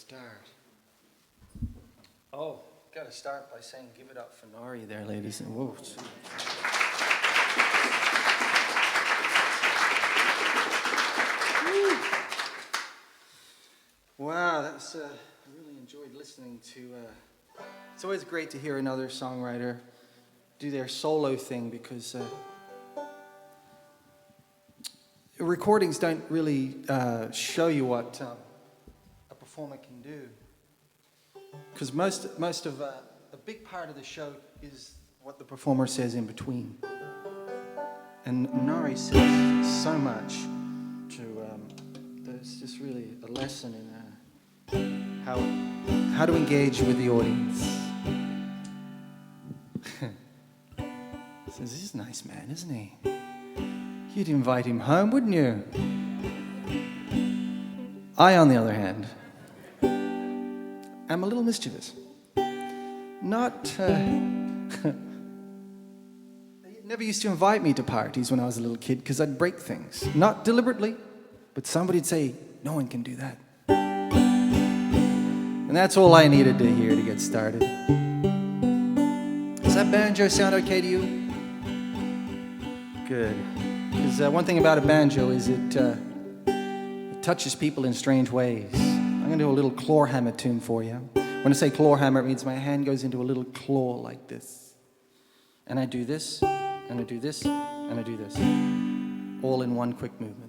start? Oh, got to start by saying give it up for Nari there, ladies. And whoa. Wow, that's I really enjoyed listening to. It's always great to hear another songwriter do their solo thing because recordings don't really show you what a performer can do. Because most of a big part of the show is what the performer says in between. And Nari says so much there's just really a lesson in how to engage with the audience. Says, he's a nice man, isn't he? You'd invite him home, wouldn't you? I, on the other hand, am a little mischievous. Not... He never used to invite me to parties when I was a little kid because I'd break things. Not deliberately, but somebody'd say, no one can do that. And that's all I needed to hear to get started. Does that banjo sound okay to you? Good. Because one thing about a banjo is it touches people in strange ways. I'm going to do a little claw hammer tune for you. When I say claw hammer, it means my hand goes into a little claw like this. And I do this, and I do this, and I do this. All in one quick movement.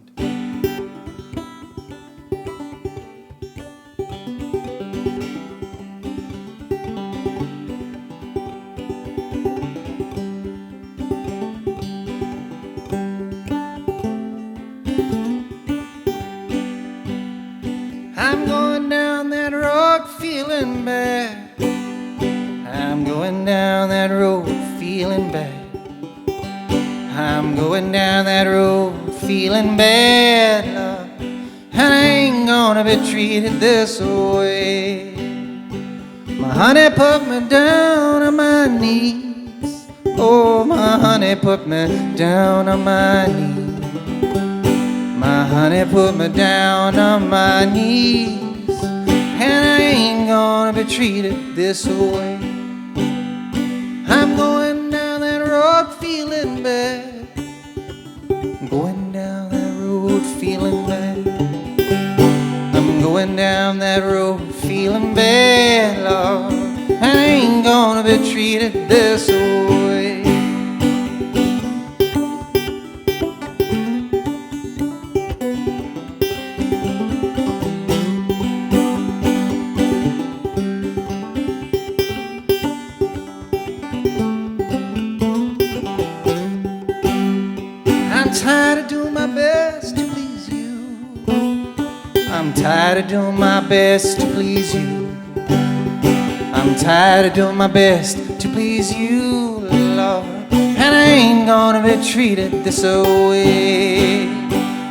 I'm going down that road feeling bad. I'm going down that road feeling bad. I'm going down that road feeling bad, love. And I ain't gonna be treated this way. My honey put me down on my knees. Oh, my honey put me down on my knees. My honey put me down on my knees. And I ain't gonna be treated this way. I'm going down that road feeling bad. I'm going down that road feeling bad. I'm going down that road feeling bad, Lord. And I ain't gonna be treated this way. I'm tired of doing my best to please you. I'm tired of doing my best to please you. I'm tired of doing my best to please you, Lord. And I ain't gonna be treated this way.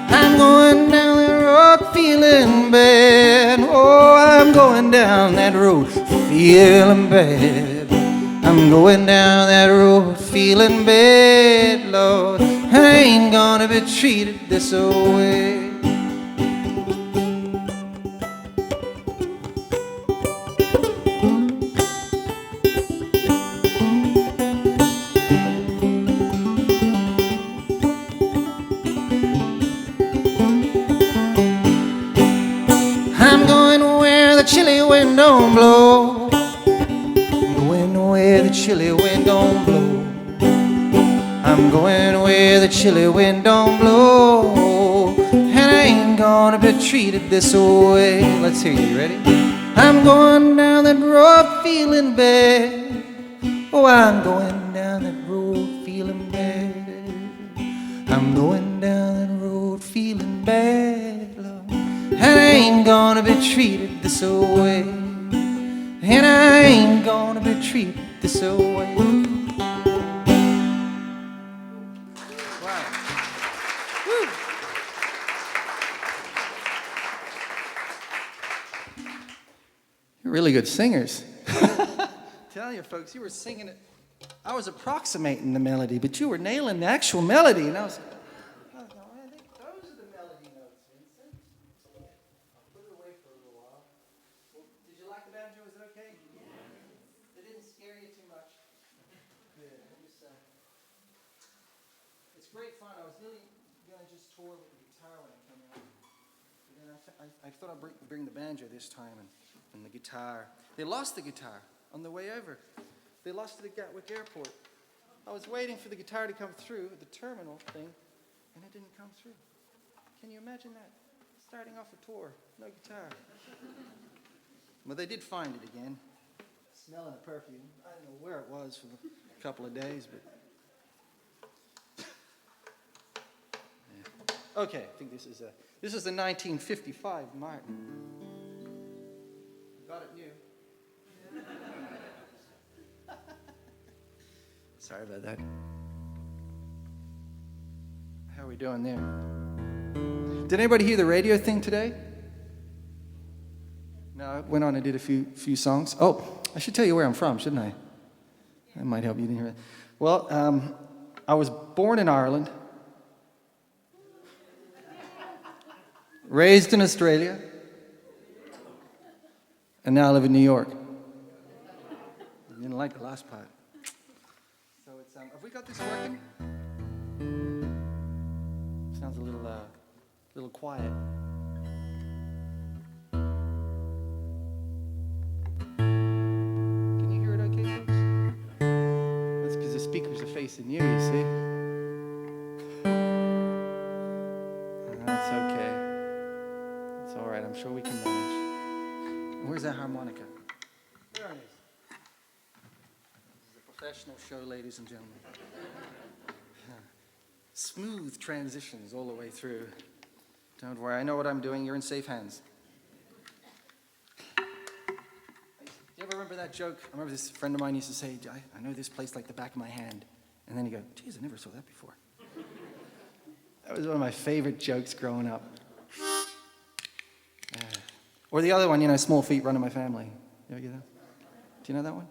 I'm going down that road feeling bad. Oh, I'm going down that road feeling bad. I'm going down that road feeling bad, Lord. I ain't gonna be treated this way. I'm going where the chilly wind don't blow. I'm going where the chilly wind don't blow. I'm going where the chilly wind don't blow. And I ain't gonna be treated this way. Let's hear you, ready? I'm going down that road feeling bad. Oh, I'm going down that road feeling bad. I'm going down that road feeling bad, Lord. And I ain't gonna be treated this way. And I ain't gonna be treated this way. You're really good singers. Tell you folks, you were singing it. I was approximating the melody, but you were nailing the actual melody. And I was like, oh, no, I think those are the melody notes, Vincent. I'll put it away for a little while. We'll It's great fun. I was nearly going to just tour with the guitar when I came out. But then I thought I'd bring the banjo this time and the guitar. They lost the guitar on the way over. They lost it at Gatwick Airport. I was waiting for the guitar to come through, the terminal thing, and it didn't come through. Can you imagine that? Starting off a tour, no guitar. Well, they did find it again. Smelling the perfume. I don't know where it was for a couple of days, but... Yeah. Okay, I think this is the 1955 Martin. Got it new. Sorry about that. How are we doing there? Did anybody hear the radio thing today? No, I went on and did a few songs. Oh, I should tell you where I'm from, shouldn't I? That might help you. Didn't hear that. Well, I was born in Ireland, raised in Australia, and now I live in New York. You didn't like the last part. So it's have we got this working? Sounds a little quiet. Can you hear it okay, folks? That's because the speakers are facing you see? That's okay. It's all right. I'm sure we can manage. Where's that harmonica? There it is. This is a professional show, ladies and gentlemen. Smooth transitions all the way through. Don't worry, I know what I'm doing. You're in safe hands. Do you ever remember that joke? I remember this friend of mine used to say, I know this place like the back of my hand. And then he'd go, geez, I never saw that before. That was one of my favorite jokes growing up. Or the other one, small feet running my family. You ever get that? Do you know that one?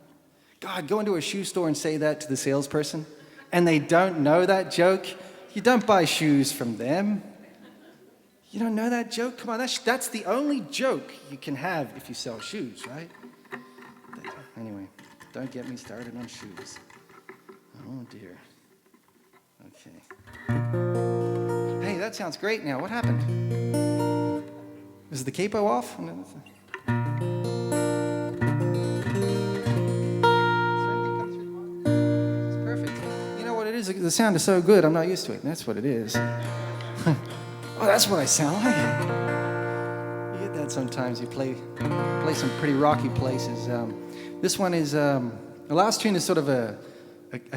God, go into a shoe store and say that to the salesperson, and they don't know that joke. You don't buy shoes from them. You don't know that joke? Come on, that's the only joke you can have if you sell shoes, right? Anyway, don't get me started on shoes. Oh, dear. Okay. Hey, that sounds great now. What happened? Is the capo off? The sound is so good, I'm not used to it. That's what it is. Oh, that's what I sound like. You get that sometimes. You play some pretty rocky places. This one is, the last tune is sort of a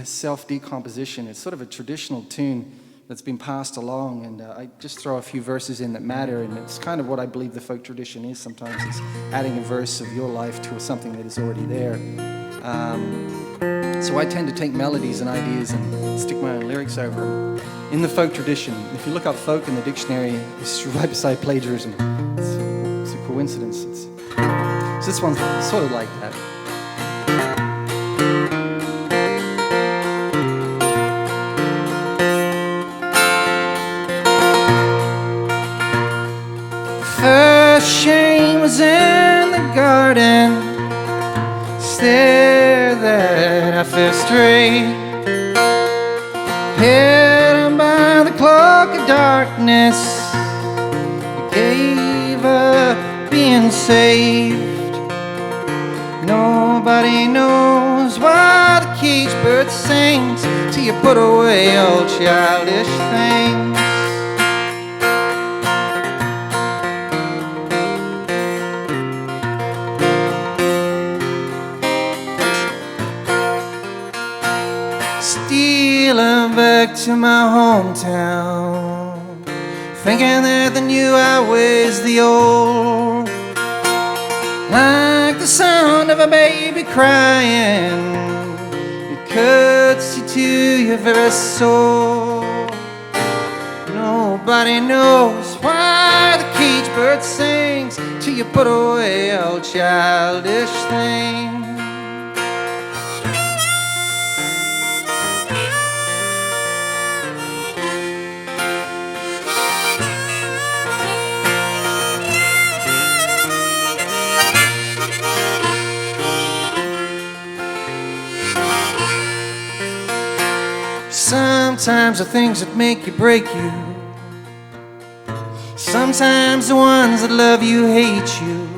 self-decomposition. It's sort of a traditional tune that's been passed along, and I just throw a few verses in that matter, and it's kind of what I believe the folk tradition is sometimes. It's adding a verse of your life to something that is already there. So I tend to take melodies and ideas and stick my own lyrics over them. In the folk tradition, if you look up folk in the dictionary, it's right beside plagiarism. It's a coincidence. So this one's sort of like that. First shame was in the garden. There that I fell straight, hidden by the cloak of darkness. I gave up being saved. Nobody knows why the cage bird sings till you put away all childish things. Stealing back to my hometown, thinking that the new outweighs the old, like the sound of a baby crying. It cuts you to your very soul. Nobody knows why the cage bird sings till you put away all childish things. Sometimes the things that make you break you. Sometimes the ones that love you hate you.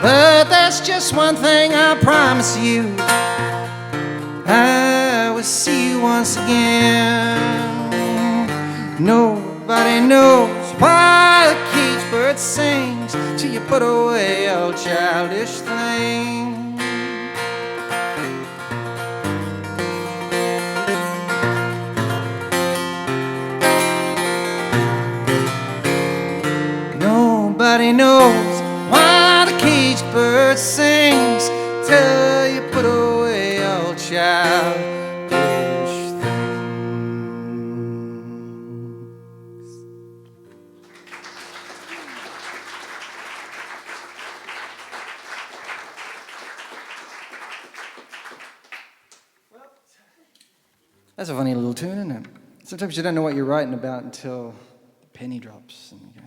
But there's just one thing I promise you. I will see you once again. Nobody knows why the caged bird sings till you put away all childish things. Nobody knows why the caged bird sings till you put away all childish things. That's a funny little tune, isn't it? Sometimes you don't know what you're writing about until the penny drops. And you go.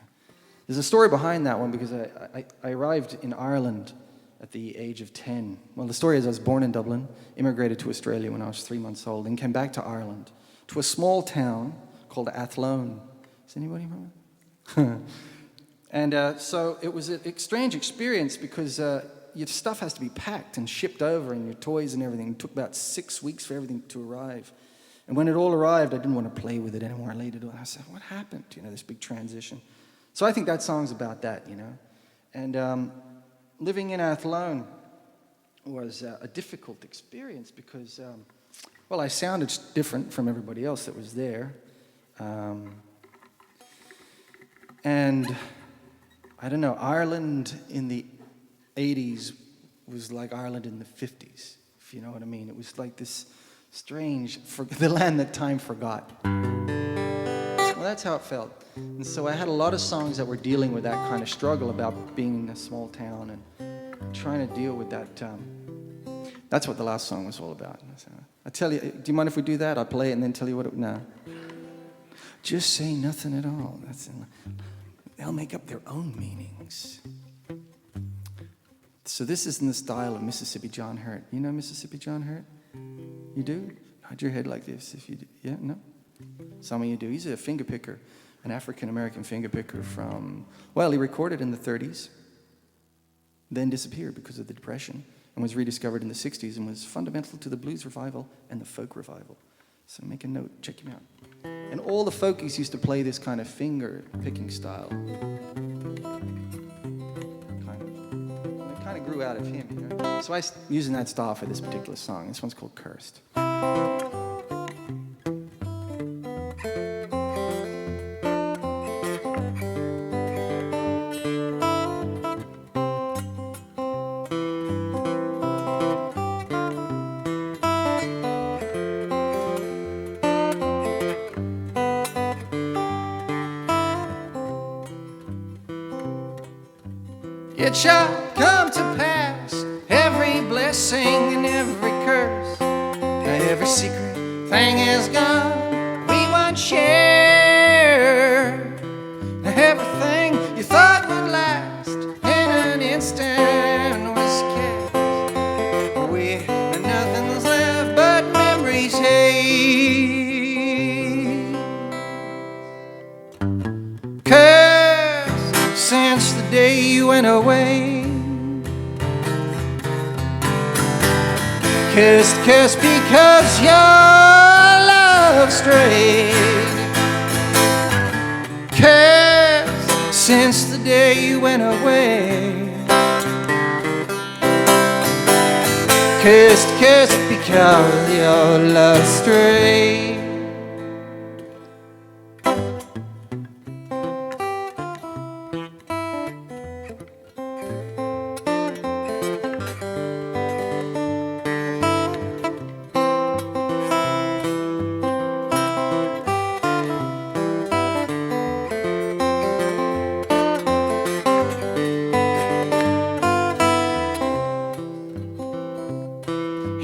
There's a story behind that one because I arrived in Ireland at the age of 10. Well, the story is I was born in Dublin, immigrated to Australia when I was 3 months old, and came back to Ireland, to a small town called Athlone. Does anybody remember? And so it was a strange experience because your stuff has to be packed and shipped over, and your toys and everything. It took about 6 weeks for everything to arrive. And when it all arrived, I didn't want to play with it anymore. I laid it on. I said, what happened? You know, this big transition. So I think that song's about that, you know. And living in Athlone was a difficult experience because, well, I sounded different from everybody else that was there. And I don't know, Ireland in the 80s was like Ireland in the 50s, if you know what I mean. It was like this strange, the land that time forgot. Well, that's how it felt. And so I had a lot of songs that were dealing with that kind of struggle about being in a small town and trying to deal with that. That's what the last song was all about. I tell you, do you mind if we do that? I'll play it and then tell you what it... No. Just say nothing at all. They'll make up their own meanings. So this is in the style of Mississippi John Hurt. You know Mississippi John Hurt? You do? Nod your head like this if you do. Yeah? No? Some of you do. He's a finger picker, an African-American finger picker from... Well, he recorded in the 30s, then disappeared because of the Depression, and was rediscovered in the 60s and was fundamental to the blues revival and the folk revival. So make a note, check him out. And all the folkies used to play this kind of finger-picking style. It kind of grew out of him, you know? So I'm using that style for this particular song. This one's called Cursed. It shall come to pass, every blessing and every curse, every secret thing is gone, we once shared. Everything you thought would last in an instant was cast away, and nothing's left but memories hate. Cause since the day you went away, kissed because your love strayed. Kissed since the day you went away. Kissed because your love strayed.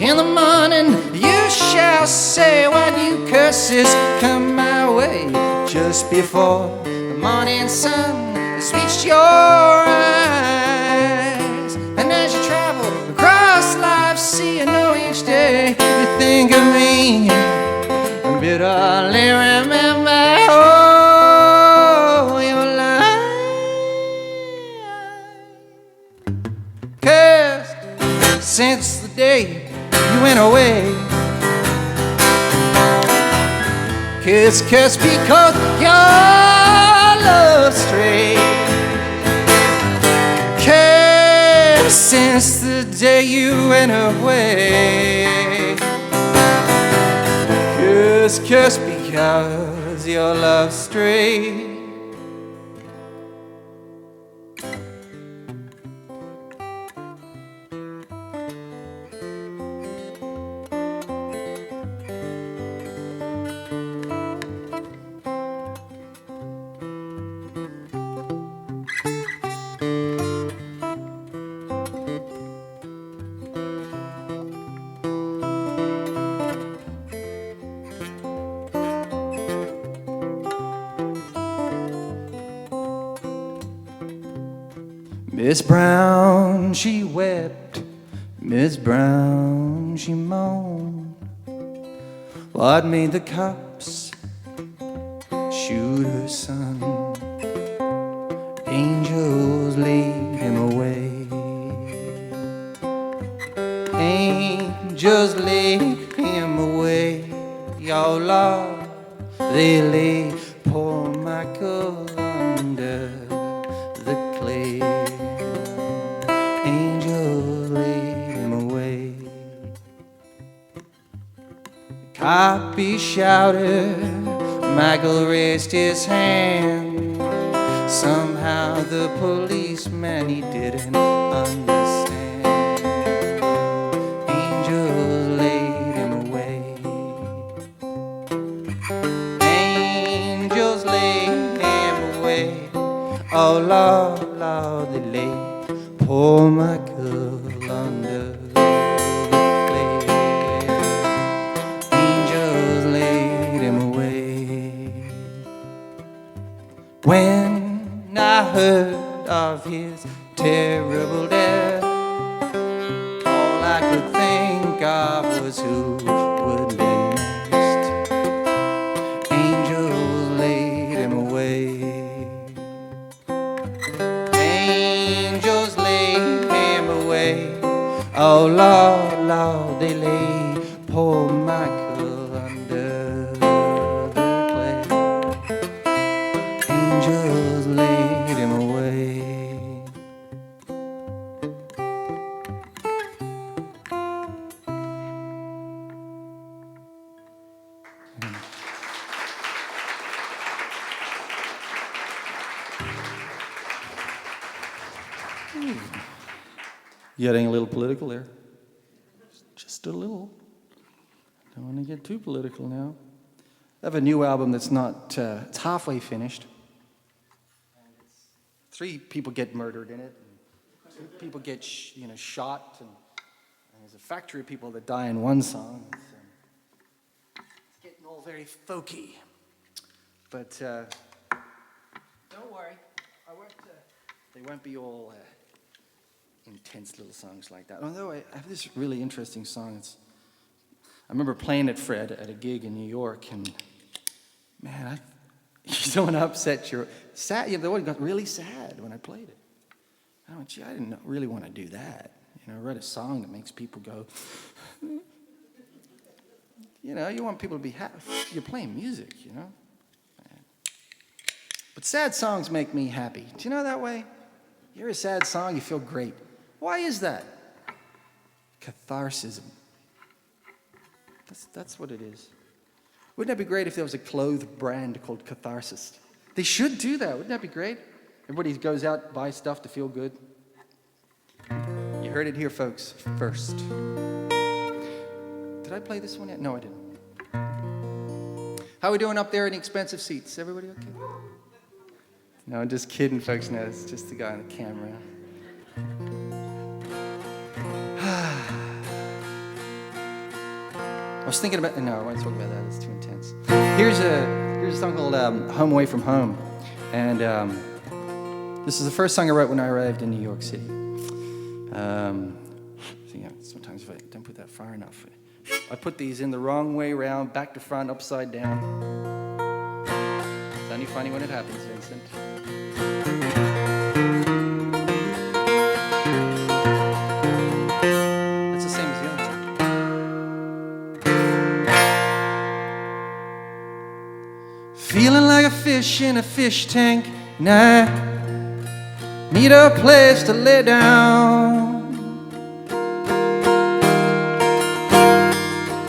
In the morning you shall say what you curses come my way. Just before the morning sun has reached your eyes, and as you travel across life's sea, I know each day you think of me since the day you went away. Kiss, kiss, because your love strayed. Kiss since the day you went away. Kiss, kiss, because your love strayed. Miss Brown, she wept, Miss Brown, she moaned. What made the cops shoot her son? Angels laid him away. Angels laid him away. Oh Lord, they laid poor Michael under the clay. Angels laid him away. The copy shouted, Michael raised his hand. Somehow the policeman, he didn't understand. Angels laid him away. Angels laid him away. Oh Lord, Lord, they laid poor Michael under the clay. Angels laid him away. When I heard of his terrible death, all I could think of was who would be next. Angels laid him away. Angels laid him away. Oh Lord, Lord, they laid poor Michael under the clay. Angels laid him away. Getting a little political there. Just a little. Don't want to get too political now. I have a new album that's not, it's halfway finished. And it's 3 people get murdered in it. And 2 people get, shot. And there's a factory of people that die in one song. It's getting all very folky. But don't worry. They won't be all intense little songs like that. Although I have this really interesting song. I remember playing it, Fred, at a gig in New York, and man, you don't want to upset your sad. The one got really sad when I played it. I went, gee, I didn't really want to do that. I wrote a song that makes people go. You want people to be happy. You're playing music, But sad songs make me happy. Do you know that way? You hear a sad song, you feel great. Why is that? Catharsis. That's what it is. Wouldn't that be great if there was a clothes brand called Catharsis? They should do that. Wouldn't that be great? Everybody goes out, buys stuff to feel good. You heard it here, folks, first. Did I play this one yet? No, I didn't. How are we doing up there in the expensive seats? Everybody okay? No, I'm just kidding, folks. No, it's just the guy on the camera. I was thinking about... No, I won't talk about that. It's too intense. Here's a song called Home Away from Home. And this is the first song I wrote when I arrived in New York City. Sometimes if I don't put that far enough, I put these in the wrong way around, back to front, upside down. It's only funny when it happens, Vincent. fish in a fish tank, and I need a place to lay down.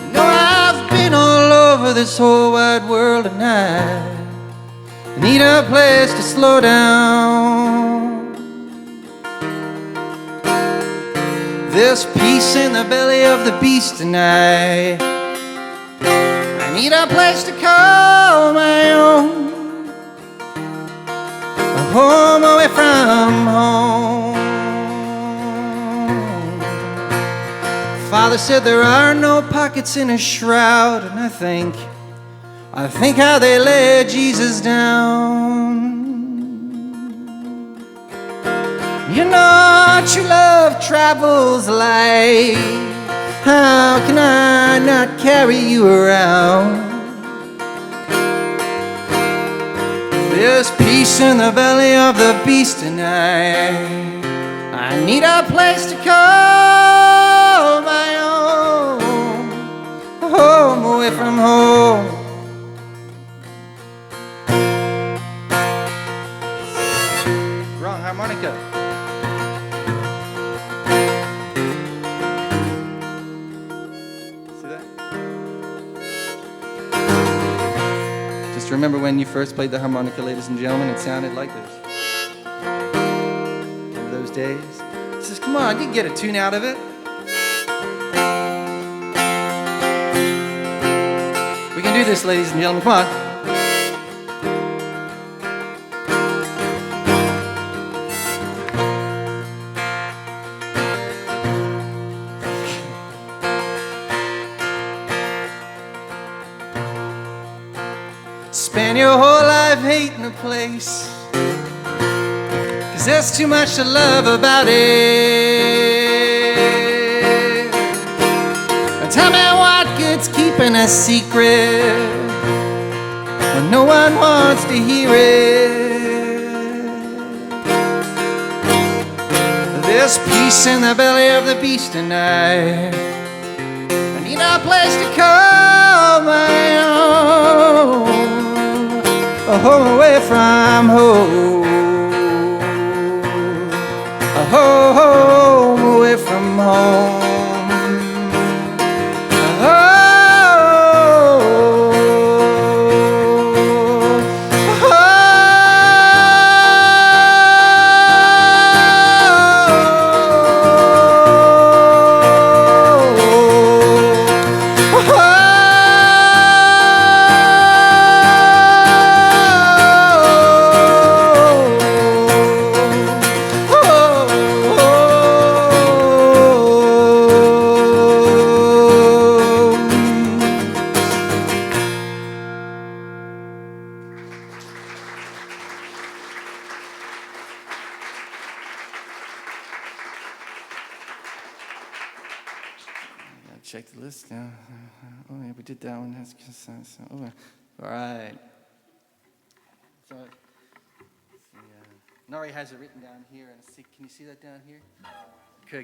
You know, I've been all over this whole wide world, and I need a place to slow down. There's peace in the belly of the beast tonight. I need a place to call my own, a home away from home. Father said there are no pockets in a shroud, and I think how they lay Jesus down. You know, true love travels light. How can I not carry you around? There's peace in the belly of the beast tonight. I need a place to call my own, a home away from home. Wrong harmonica. Just remember when you first played the harmonica, ladies and gentlemen, it sounded like this. Remember those days? He says, come on, you can get a tune out of it. We can do this, ladies and gentlemen, come on. Spend your whole life hating a place, 'cause there's too much to love about it. Tell me what good's keeping a secret when no one wants to hear it. There's peace in the belly of the beast tonight. I need a place to call my own, a home away from home, a home away from home. Check the list now. Oh yeah, we did that one. That's just, all right. So, Nori has it written down here. Can you see that down here?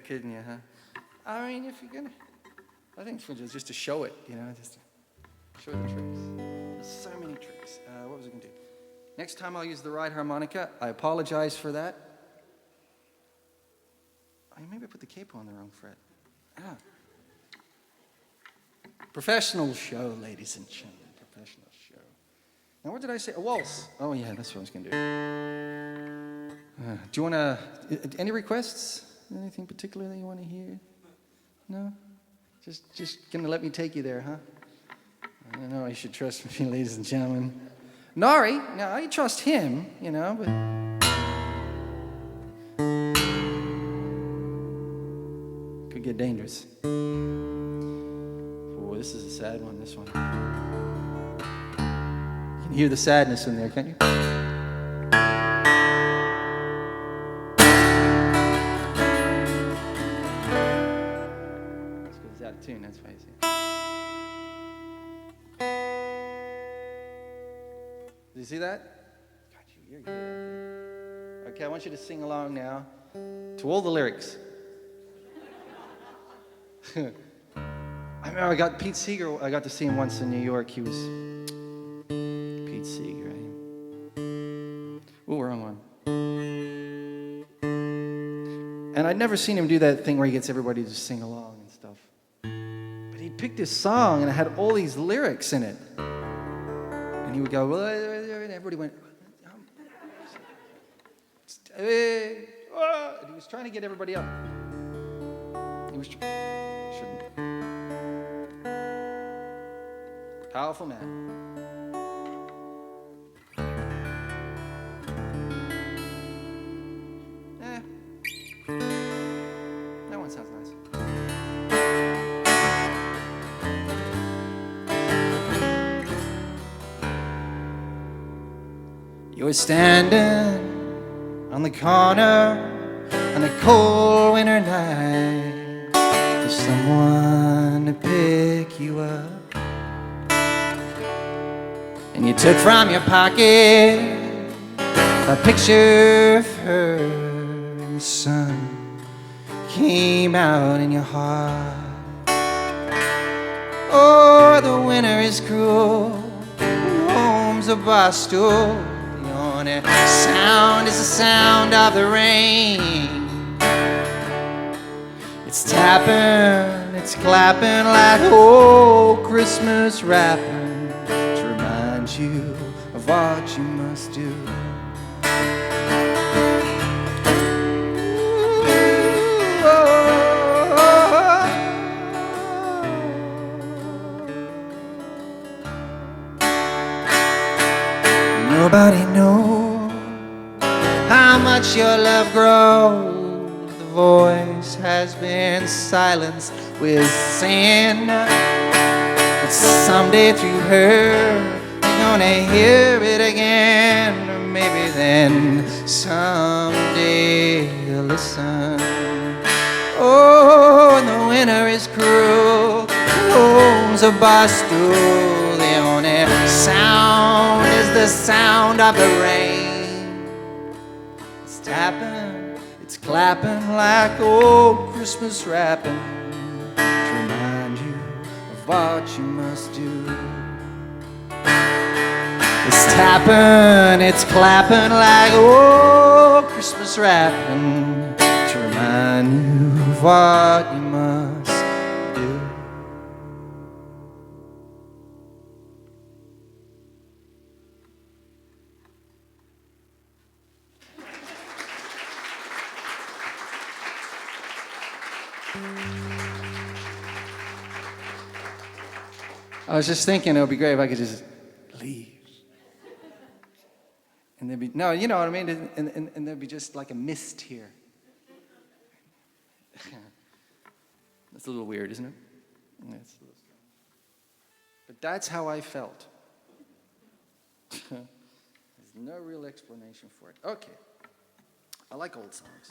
Couldn't you, huh? I mean, if you're gonna, I think it's just to show it, just to show the tricks. There's so many tricks. What was I gonna do? Next time I'll use the right harmonica. I apologize for that. Oh, maybe I put the capo on the wrong fret. Professional show, ladies and gentlemen. Professional show. Now, what did I say? A waltz. Oh, yeah, that's what I was going to do. Do you want to... Any requests? Anything particular that you want to hear? No? Just going to let me take you there, huh? I don't know. You should trust me, ladies and gentlemen. Nari, now, I trust him, but... Could get dangerous. This is a sad one, this one. You can hear the sadness in there, can't you? It's because it's out of tune, that's why you see. Did you see that? God, you're good. Okay, I want you to sing along now to all the lyrics. I remember I got Pete Seeger. I got to see him once in New York. He was Pete Seeger. And I'd never seen him do that thing where he gets everybody to sing along and stuff. But he'd pick this song and it had all these lyrics in it. And he would go, well, and everybody went, hey, oh, and he was trying to get everybody up. He was shouldn't. Powerful man. That one sounds nice. You were standing on the corner on a cold winter night for someone to pick you up. And you took from your pocket a picture of her, and the sun came out in your heart. Oh, the winter is cruel, home's a bar stool. The only sound is the sound of the rain. It's tapping, it's clapping like old Christmas wrapping to remind you of what you must do. Nobody knows how much your love grows. The voice has been silenced with sin, but someday through her you're gonna hear it again. Or maybe then someday you'll listen. Oh, and the winter is cruel, home's a bar stool. The only sound is the sound of the rain. It's tapping, it's clapping like old Christmas wrapping to remind you of what you must do. It's tapping, it's clapping like old Christmas wrapping to remind you of what you must do. I was just thinking it would be great if I could just leave. And there'd be, no, you know what I mean? And there'd be just like a mist here. That's a little weird, isn't it? But that's how I felt. There's no real explanation for it. Okay. I like old songs.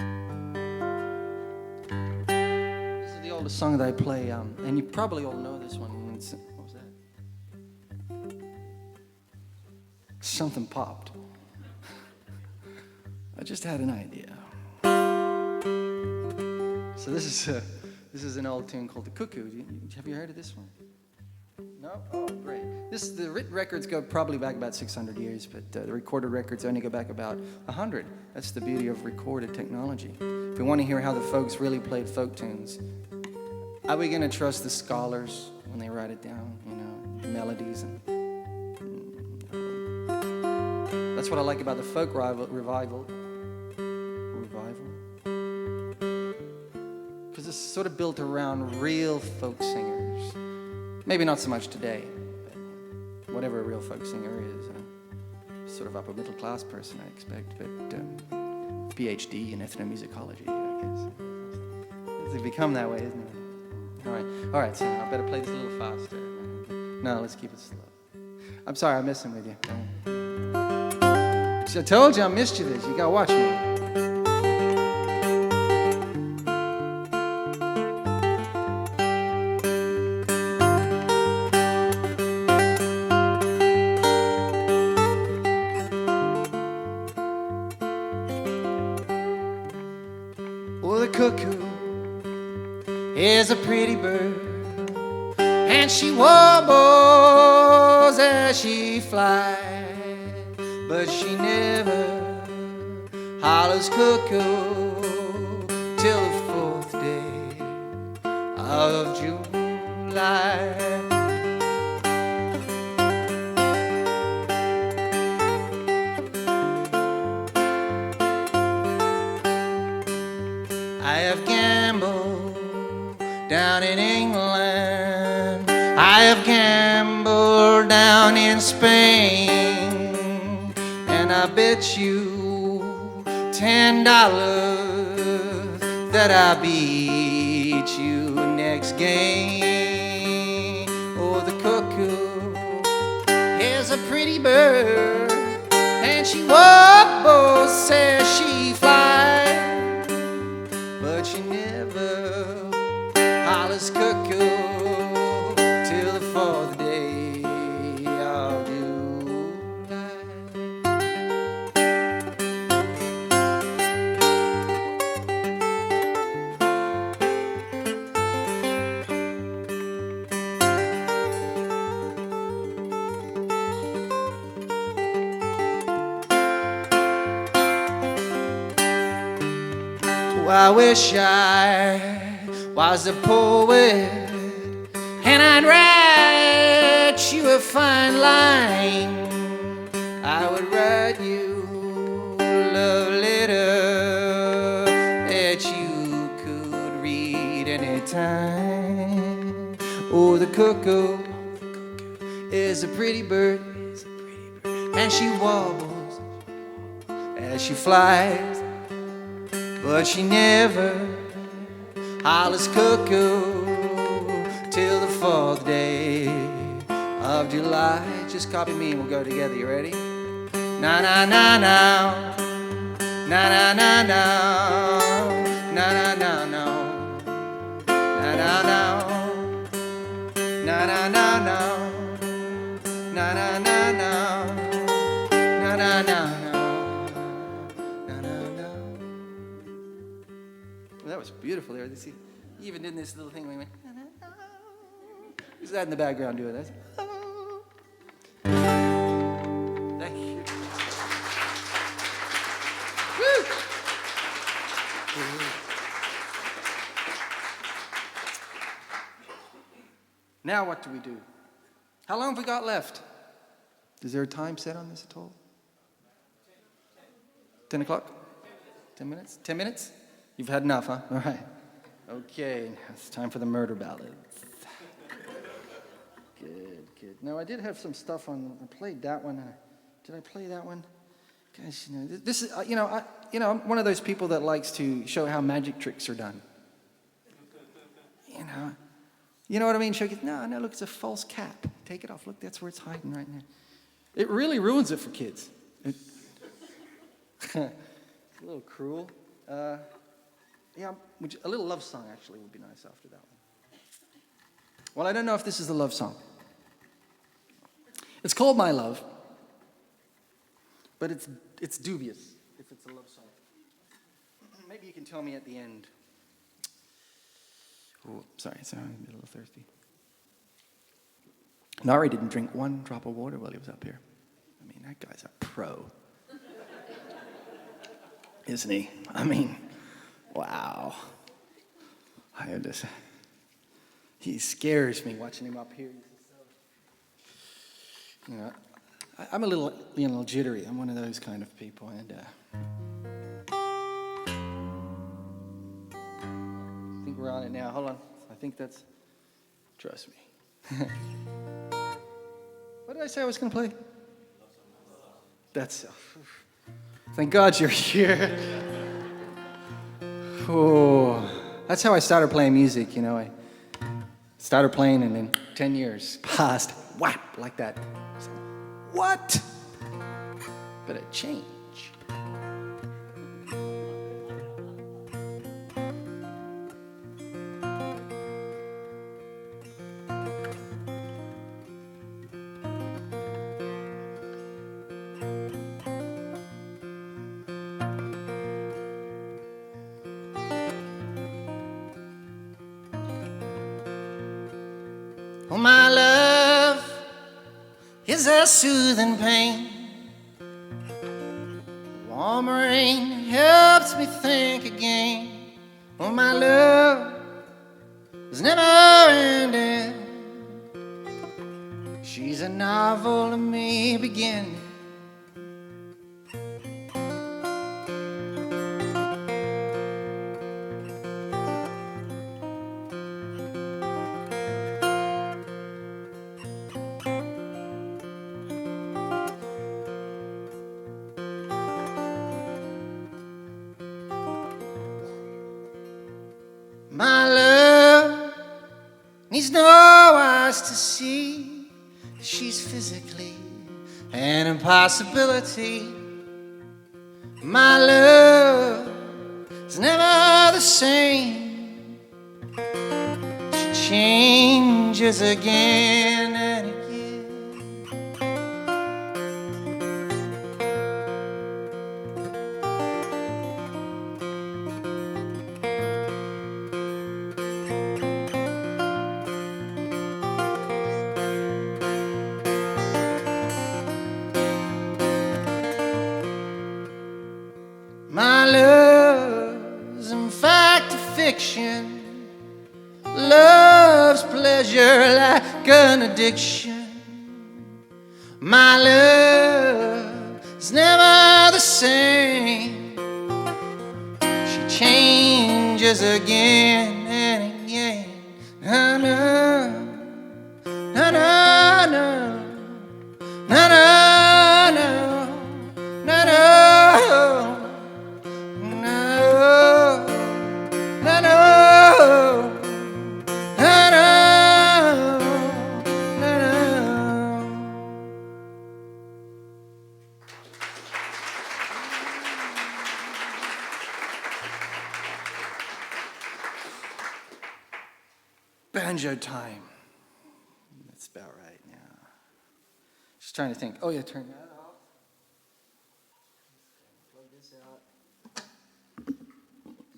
This is the oldest song that I play, and you probably all know this one. What was that? Something popped. I just had an idea. So this is an old tune called The Cuckoo. Have you heard of this one? No? Oh, great. The written records go probably back about 600 years, but the recorded records only go back about 100. That's the beauty of recorded technology. If we want to hear how the folks really played folk tunes, are we going to trust the scholars when they write it down, you know, the melodies? That's what I like about the folk revival. Because it's sort of built around real folk singers. Maybe not so much today, but whatever a real folk singer is, sort of upper middle class person, I expect, but PhD in ethnomusicology, I guess. It's become that way, isn't it? All right, so I better play this a little faster. No, let's keep it slow. I'm sorry, I'm messing with you. I told you I'm mischievous. You gotta watch me. Well, the cuckoo is a pretty bird, and she warbles as she flies. But she never hollers cuckoo till of July. I have gambled down in England, I have gambled down in Spain, and I bet you $10 that I beat you next game. Oh, the cuckoo is a pretty bird, and she wobbles, says she flies, but she never hollers cuckoo till the fourth day of July. Oh, I wish I was a poet, and I'd write you a fine line. I would write you a love letter that you could read anytime. Oh, the cuckoo is a pretty bird, and she wobbles as she flies, but she never hollers cuckoo till the fourth day of July. Just copy me and we'll go together. You ready? Na na na na, na na na na, na na na na, na na na, na na na na, na na na na, na na na na. That was beautiful there. You even did this little thing where we went. Who's that in the background doing that? Thank you. Woo! Now what do we do? How long have we got left? Is there a time set on this at all? 10 o'clock? 10 minutes? 10 minutes? You've had enough, huh? All right. Okay, now it's time for the murder ballads. Good. Now, I did have some stuff on. I played that one. Did I play that one? Guys, this is, I'm one of those people that likes to show how magic tricks are done. You know what I mean? Show you, no, look, it's a false cap. Take it off. Look, that's where it's hiding right now. It really ruins it for kids. A little cruel. Yeah, a little love song actually would be nice after that one. Well, I don't know if this is the love song. It's called My Love, but it's dubious if it's a love song. Maybe you can tell me at the end. Oh, sorry, I'm a little thirsty. Nari didn't drink one drop of water while he was up here. I mean, that guy's a pro. Isn't he? I mean, wow. He scares me watching him up here. I'm a little, jittery. I'm one of those kind of people, and I think we're on it now. Hold on. I think that's, trust me. What did I say I was going to play? That's, thank God you're here. Oh, that's how I started playing music, I started playing and then 10 years passed, whap, like that. So, what? But it changed. Oh, my love is a soothing pain. Warm rain helps me think again. Oh, my love is never ending. She's a novel to me beginning. My love needs no eyes to see she's physically an impossibility. My love is never the same. She changes again and again. My love's in fact a fiction. Love's pleasure like an addiction. My love's never the same. She changes again and again. Na na na na na na na na na na. Banjo time. That's about right now. Just trying to think. Oh yeah, turn that off. Plug this out.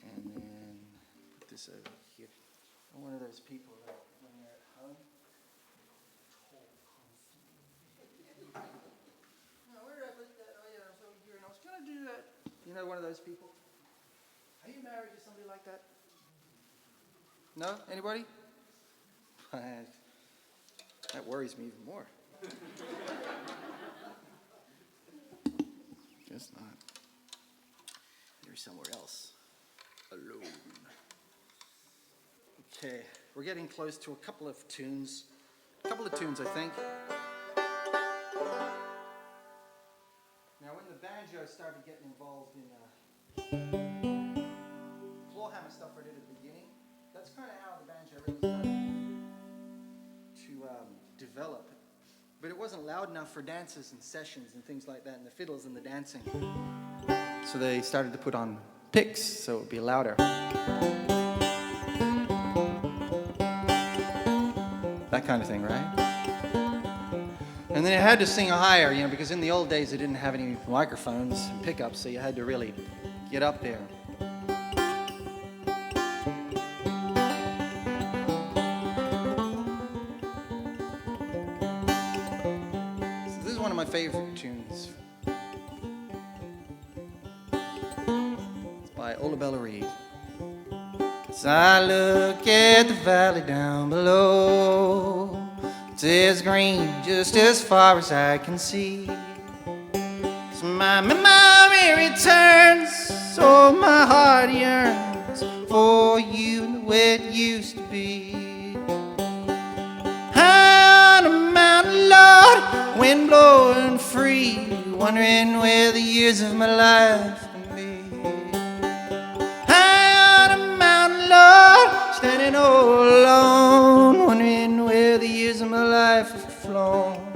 And then put this over here. I'm one of those people that when they're at home. No, where did I put that? Oh yeah, I was over here and I was gonna do that. You know, one of those people. Are you married to somebody like that? No? Anybody? That worries me even more. Guess not. You're somewhere else. Alone. Okay, we're getting close to a couple of tunes. A couple of tunes, I think. Now, when the banjo started getting involved in clawhammer stuff I did at the beginning, that's kind of how the banjo really started to develop. But it wasn't loud enough for dances and sessions and things like that, and the fiddles and the dancing. So they started to put on picks so it would be louder. That kind of thing, right? And then it had to sing higher, you know, because in the old days they didn't have any microphones and pickups, so you had to really get up there. My favorite tunes. It's by Olabella Reed. As I look at the valley down below, it's as green just as far as I can see. So my memory returns, so my heart yearns for you and the way it used to be. High on a mountain, Lord, wind blowing free, wondering where the years of my life can be. High on a mountain, Lord, standing all alone, wondering where the years of my life have flown.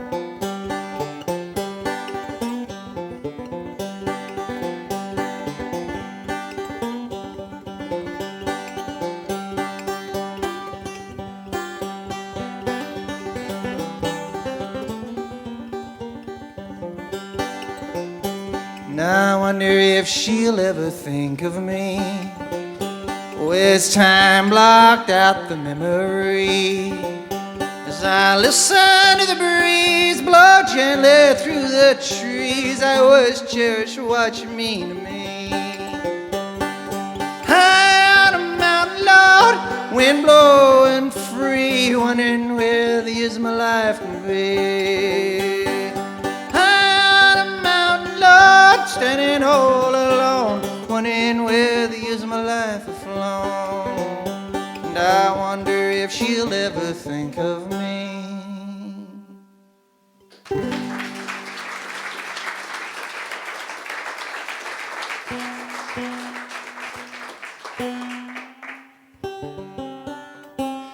I wonder if she'll ever think of me. As time blocked out the memory, as I listen to the breeze blow gently through the trees, I always cherish what you mean to me. High on a mountain, Lord, wind blowing free, wondering where the use of my life could be. High on a mountain, Lord, standing all alone, wondering where the years of my life have flown. And I wonder if she'll ever think of me.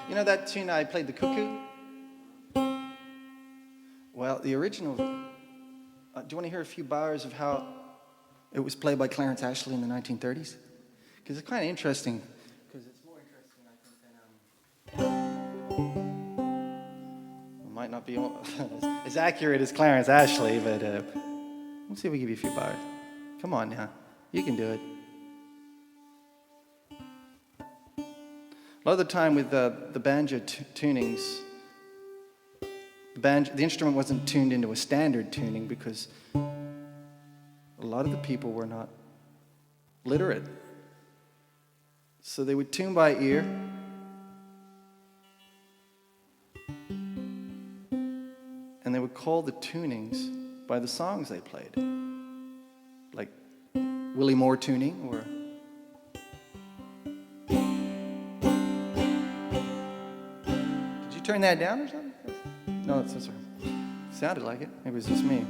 You know that tune I played, the cuckoo? Well, the original, do you want to hear a few bars of how it was played by Clarence Ashley in the 1930s? Because it's kind of interesting. Because it's more interesting, I think, than... it might not be as accurate as Clarence Ashley, but let's see if we give you a few bars. Come on now. You can do it. A lot of the time with the banjo tunings, the instrument wasn't tuned into a standard tuning because a lot of the people were not literate. So they would tune by ear. And they would call the tunings by the songs they played. Like Willie Moore tuning or... Did you turn that down or something? No, it's sorry. Sounded like it. Maybe it was just me.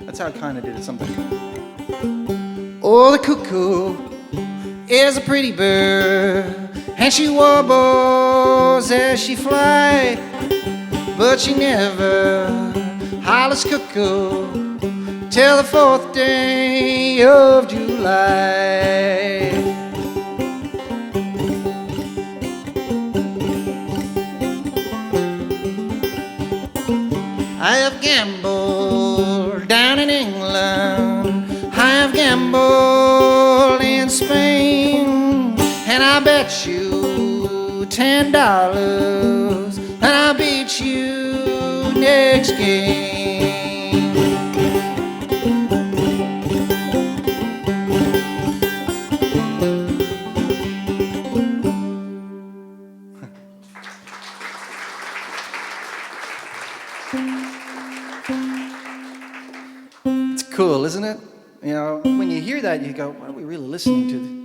That's how I kind of did it, something. Oh, the cuckoo is a pretty bird, and she warbles as she flies, but she never hollers cuckoo till the 4th day of July. I have gambled down in England, I have gambled in Spain, and I bet you $10 that I'll beat you next game. It's cool, isn't it? You know, when you hear that, you go, what are we really listening to?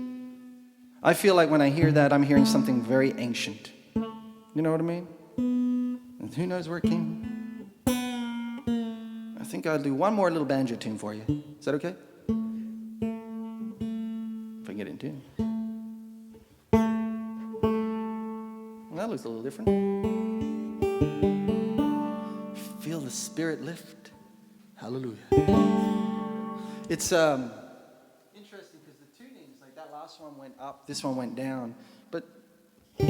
I feel like when I hear that, I'm hearing something very ancient. You know what I mean? And who knows where it came? I think I'll do one more little banjo tune for you. Is that okay? If I can get it in tune. Well, that looks a little different. Feel the spirit lift. Hallelujah. It's interesting because the tunings, like that last one went up, this one went down, but you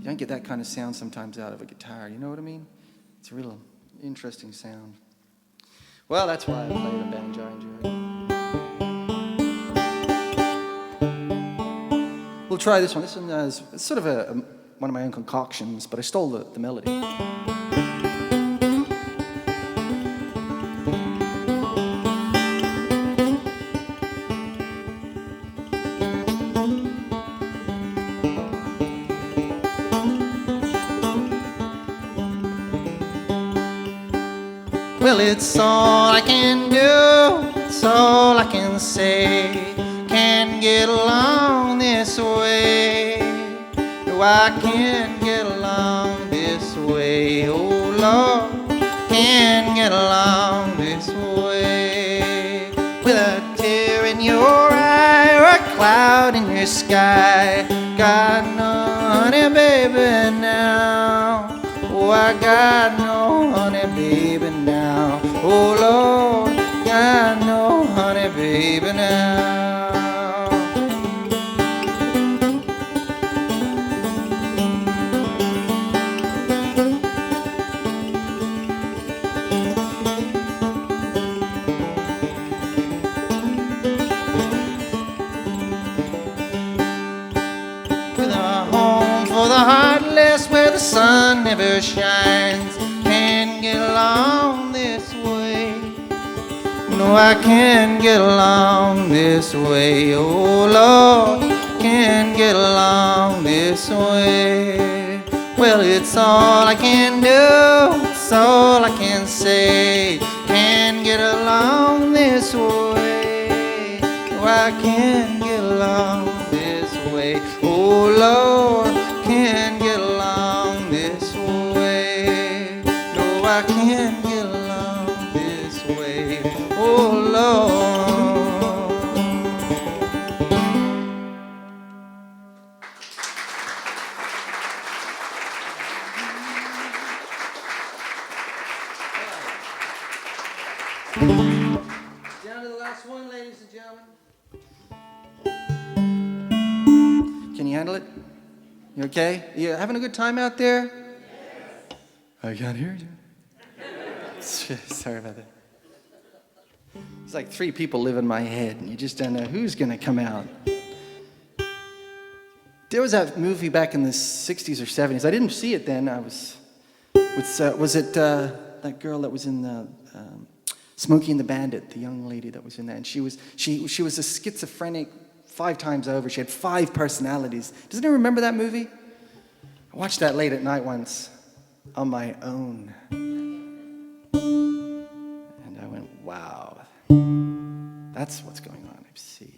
don't get that kind of sound sometimes out of a guitar, you know what I mean? It's a real interesting sound. Well, that's why I play the banjo, I enjoy it. We'll try this one. This one is sort of one of my own concoctions, but I stole the melody. Well, it's all I can do, it's all I can say. Can't get along this way. No, I can't get along this way. Oh, Lord, can't get along this way. With a tear in your eye or a cloud in your sky. Got no honey, baby, now. Oh, I got no honey, baby, now. Oh, Lord, got no honey, baby, now. With a home for the heartless where the sun never shines. Can't get along this way. No, I can't get along this way. Oh Lord, can't get along this way. Well, it's all I can do, it's all I can say. Can't get along this way. No, I can't get along this way. Oh Lord, can't get along this way. No, I can't get along this way. Oh Lord. Down to the last one, ladies and gentlemen. Can you handle it? You okay? You having a good time out there? Yes. I can't hear you. Sorry about that. It's like 3 people live in my head, and you just don't know who's going to come out. There was that movie back in the 60s or 70s. I didn't see it then. I was it that girl that was in the Smokey and the Bandit, the young lady that was in that, and she was a schizophrenic 5 times over. She had 5 personalities. Does anyone remember that movie? I watched that late at night once on my own. And I went, wow, that's what's going on. I see.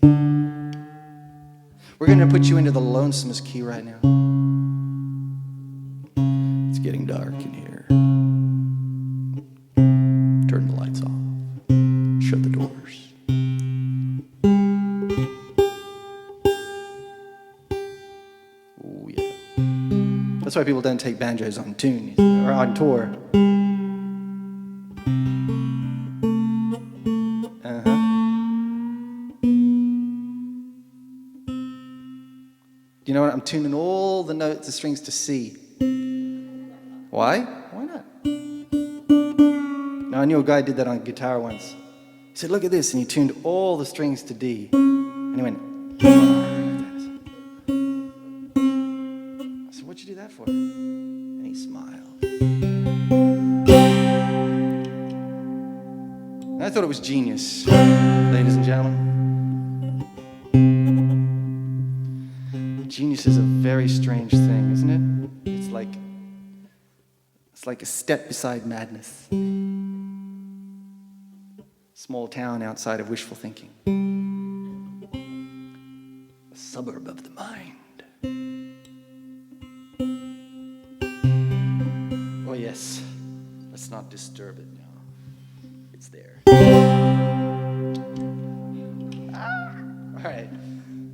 We're going to put you into the lonesomest key right now. It's getting dark in here. Turn the lights off. Shut the doors. Oh, yeah. That's why people don't take banjos on tune or on tour. You know what? I'm tuning all the notes, the strings to C. Why? Why not? Now, I knew a guy did that on guitar once. He said, look at this, and he tuned all the strings to D. And he went, I said, what'd you do that for? And he smiled. And I thought it was genius, ladies and gentlemen. Genius is a very strange thing, isn't it? It's like a step beside madness. Small town outside of wishful thinking. A suburb of the mind. Oh yes, let's not disturb it now. It's there. All right,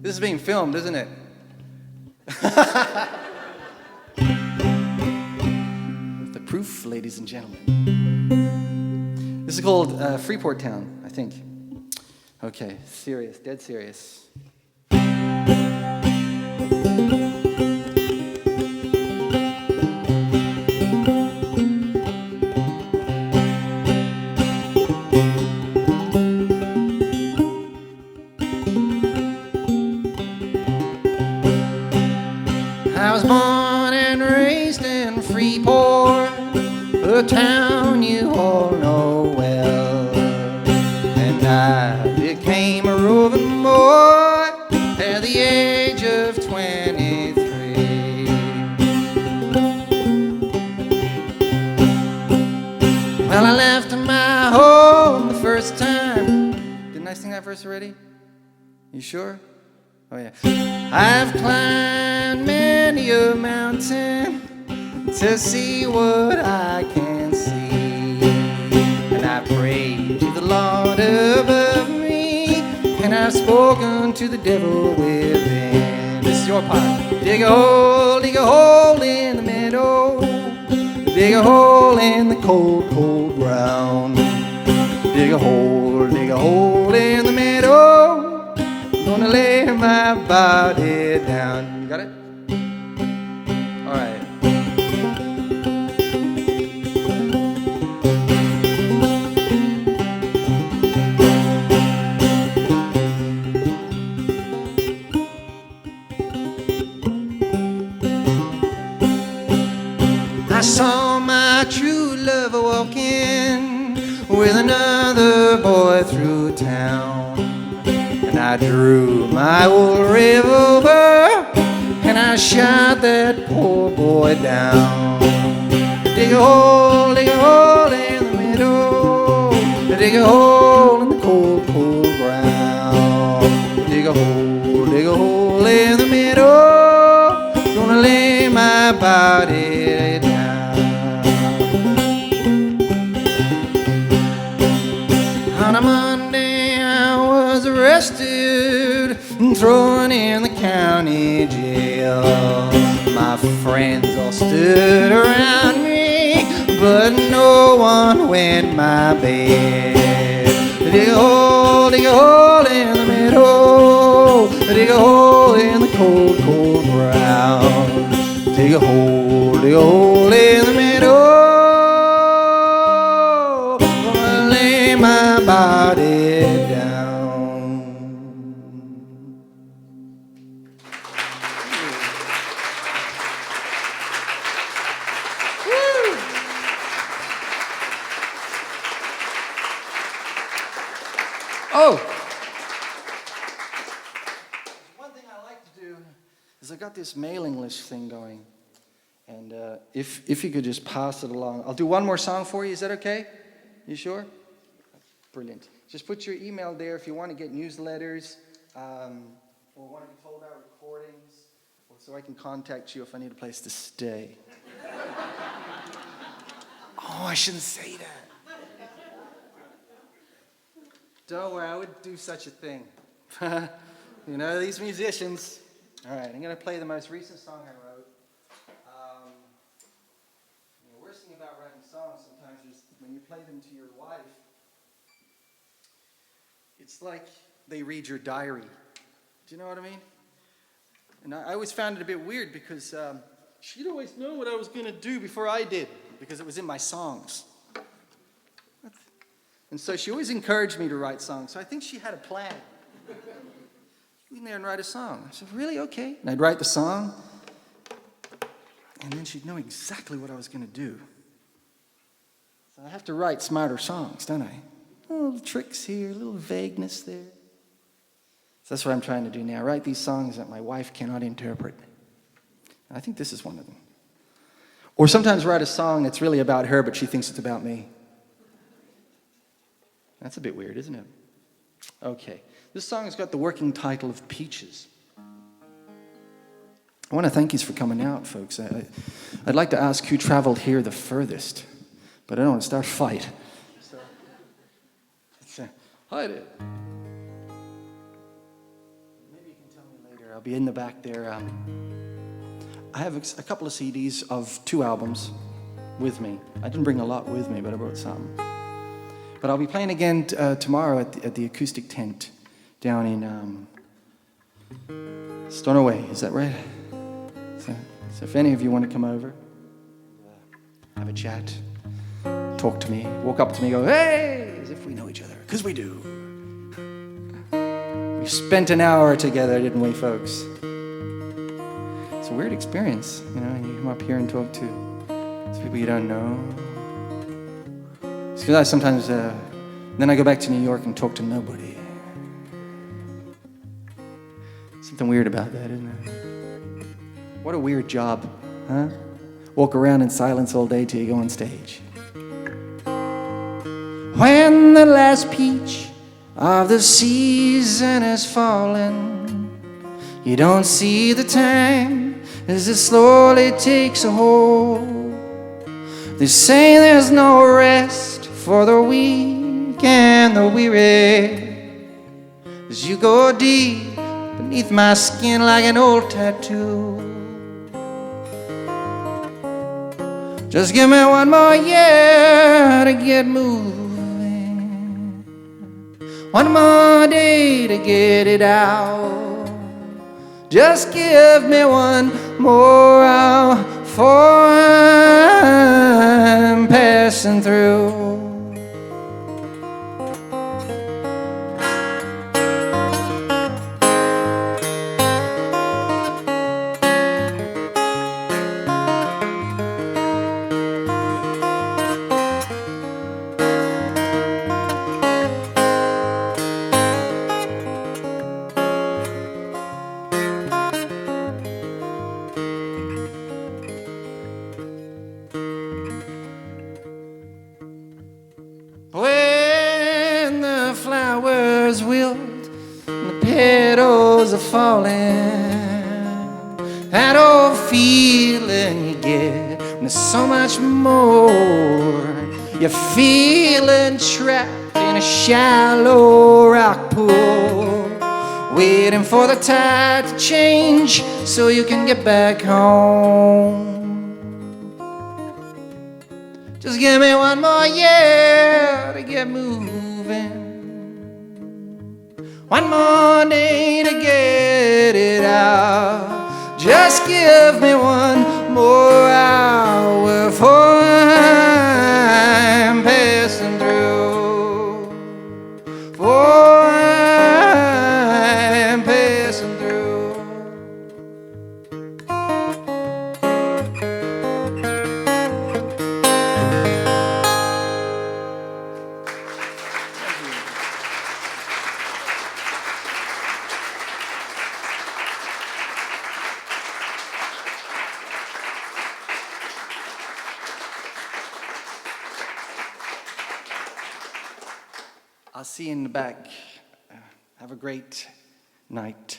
this is being filmed, isn't it? The proof, ladies and gentlemen. This is called Freeport Town, I think. Okay, serious, dead serious. I was born and raised in Freeport, a town you all know well. And I became a roving boy at the age of 23. Well, I left my home the first time. Didn't I sing that verse already? You sure? Oh yeah. I've climbed many a mountain to see what I can see, and I prayed to the Lord above me, and I've spoken to the devil within. This is your part. Dig a hole in the meadow, dig a hole in the cold, cold ground. Dig a hole in the meadow, gonna lay my body down. You got it? All right. I saw my true love walking with another boy through town. And I drew my old revolver and I shot that poor boy down. Dig a hole in the middle, dig a hole in the cold, cold ground. Dig a hole in the middle, gonna lay my body down. On a Monday I was arrested and thrown in the county jail. My friends all stood around me, but no one went my bed. Dig a hole in the middle, dig a hole in the cold, cold ground. Dig a hole in the middle, gonna lay my body down. Oh! One thing I like to do is I got this mailing list thing going. And if you could just pass it along. I'll do one more song for you. Is that okay? You sure? Brilliant. Just put your email there if you want to get newsletters or want to be told about recordings, or so I can contact you if I need a place to stay. Oh, I shouldn't say that. Don't worry, I would do such a thing. You know, these musicians. All right, I'm going to play the most recent song I wrote. The worst thing about writing songs sometimes is when you play them to your wife, it's like they read your diary. Do you know what I mean? And I always found it a bit weird because she'd always know what I was going to do before I did, because it was in my songs. And so she always encouraged me to write songs. So I think she had a plan. Go in there and write a song. I said, really? Okay. And I'd write the song. And then she'd know exactly what I was going to do. So I have to write smarter songs, don't I? Little tricks here, a little vagueness there. So that's what I'm trying to do now. Write these songs that my wife cannot interpret. And I think this is one of them. Or sometimes write a song that's really about her, but she thinks it's about me. That's a bit weird, isn't it? Okay. This song has got the working title of Peaches. I want to thank you for coming out, folks. I'd like to ask who traveled here the furthest, but I don't want to start a fight. So, hi there. Maybe you can tell me later. I'll be in the back there. I have a couple of CDs of 2 albums with me. I didn't bring a lot with me, but I brought some. But I'll be playing again tomorrow at the acoustic tent down in Stornoway. Is that right? So if any of you want to come over, have a chat, talk to me, walk up to me, go, hey, as if we know each other, because we do. We spent an hour together, didn't we, folks? It's a weird experience, you know, you come up here and talk to these people you don't know. It's because I sometimes, then I go back to New York and talk to nobody. Something weird about that, isn't it? What a weird job, huh? Walk around in silence all day till you go on stage. When the last peach of the season has fallen, you don't see the time as it slowly takes a hold. They say there's no rest for the weak and the weary, as you go deep beneath my skin like an old tattoo. Just give me one more year to get moving, one more day to get it out. Just give me one more hour before I'm passing through. shadows are falling. That old feeling you get when there's so much more. You're feeling trapped in a shallow rock pool, waiting for the tide to change so you can get back home. Just give me one more year to get moving, one more day to get it out. Just give me one more hour for I'm passing through, for I'm passing through. I'll see you in the back. Have a great night.